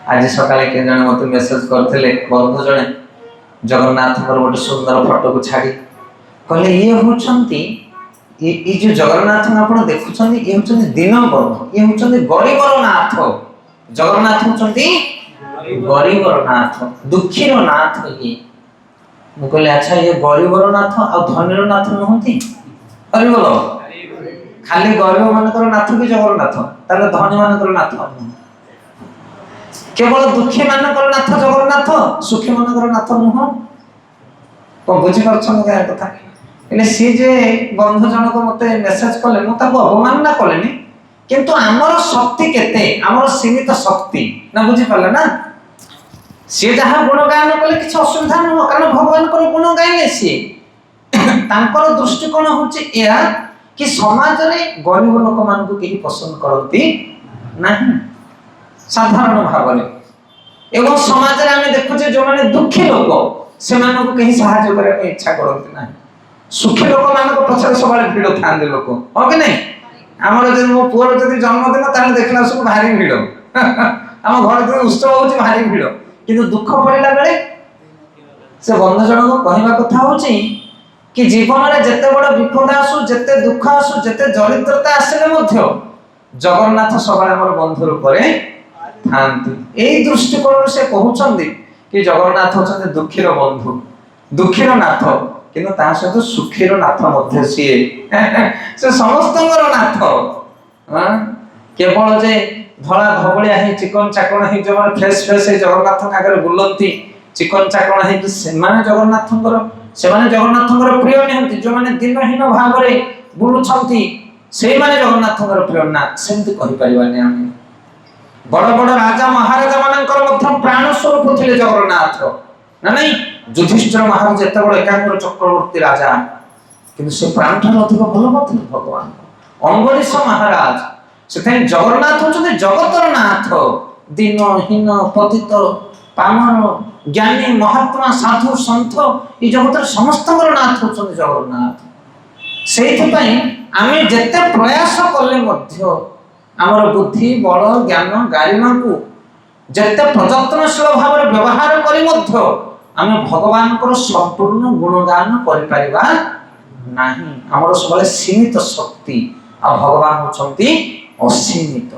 आज सकाले के जने मते मेसेज करथिले बंधु जने जगन्नाथ गोटे सुंदर फोटो को छाड़ी कहले ये होचंती ये जो जगन्नाथ आपण देखुछंती ये होचंती दिन बंधु ये होचंती गरीबर नाथ जगन्नाथ होचंती गरीबर नाथ दुखीर नाथ ये मु कहले अच्छा ये गरीबर नाथ आ धनीर नाथ नहंती अरे बोलो खाली गरीब मानकर नाथ कि जगन्नाथ ताले धनी मानकर नाथ केवल दुखी मानकर नाथ जगन्नाथ सुखी मानकर नाथ नुह को बुझी परछन का कथा एले सी जे बंधु जनक मते मेसेज कले मु ताको अवमानना कलेनी किंतु हमर शक्ति केते हमर सीमित शक्ति ना बुझी पाले ना सी जहा गुण गायन कले किछ असुविधा न कारण भगवान को गुण गायले सी तांकर दृष्टिकोण होची एया कि समाज रे गरीब लोक मान को केही पसंद करती नाही साधारण भाव एवं समाज रे आमे देखु जे जो माने दुखी लोक से मानको केही सहायता करे के इच्छा करती नाही सुखी लोक मानको पछरे सबले भीड़ थांदे लोक हो कि नहीं हमर जे मो पुअर जदी जन्मदिन ताले देखला सब भारी भीड़ हम घर जे उत्सव होची भारी भीड़ किंतु दुख पड़िला बेले से बंधु जनक कहवा कथा होची कि जीवन रे जते बड़ विपद आसु जते दुख आसु जते दरिद्रता आसले मध्य जगन्नाथ सबले हमर बंधु रूप रे थांती एई दृष्टिकोण से कहउछंदी कि जगन्नाथ होछंदी दुखीर बंधु दुखीर नाथ किंतु ता सहित सुखीर नाथ मध्य सिए से समस्तंगर नाथ केवल जे धला धबलिया हे चिकन चाकण हे जो फ्रेश फ्रेश हे जगन्नाथ आगे बुलंती चिकन चाकण हे कि सेमाने जगन्नाथंकर प्रिय नहंती जो माने दिनहीन भाव रे बुलुछंती से माने जगन्नाथंकर प्रिय ना सेमति कहि परिबानी हम बड़ बड़ राजा महाराजा मानकर मध्य प्राण स्वरूप थिले जगन्नाथ ना नहीं युधिष्ठिर महाराज एत बड़ एकांबर चक्रवर्ती राजा किंतु से प्राण ठान अधिक भल नथिले भगवान अंबरीश महाराज से जगन्नाथ होचंदी जगतर नाथ दिनहीन पतित पामर ज्ञानी महात्मा साधु सन्थ ये जगतर समस्तंगर नाथ होचंदी जगन्नाथ सेहि पई आमे जते प्रयास कले मध्य हमर बुद्धि बल ज्ञान गारिमा को जते प्रयत्नशील भाव रे व्यवहार करी मध्य आमे भगवान को संपूर्ण गुणगान करि परिबा नाही हमर सबले सीमित शक्ति आ भगवान होचंती असीमित।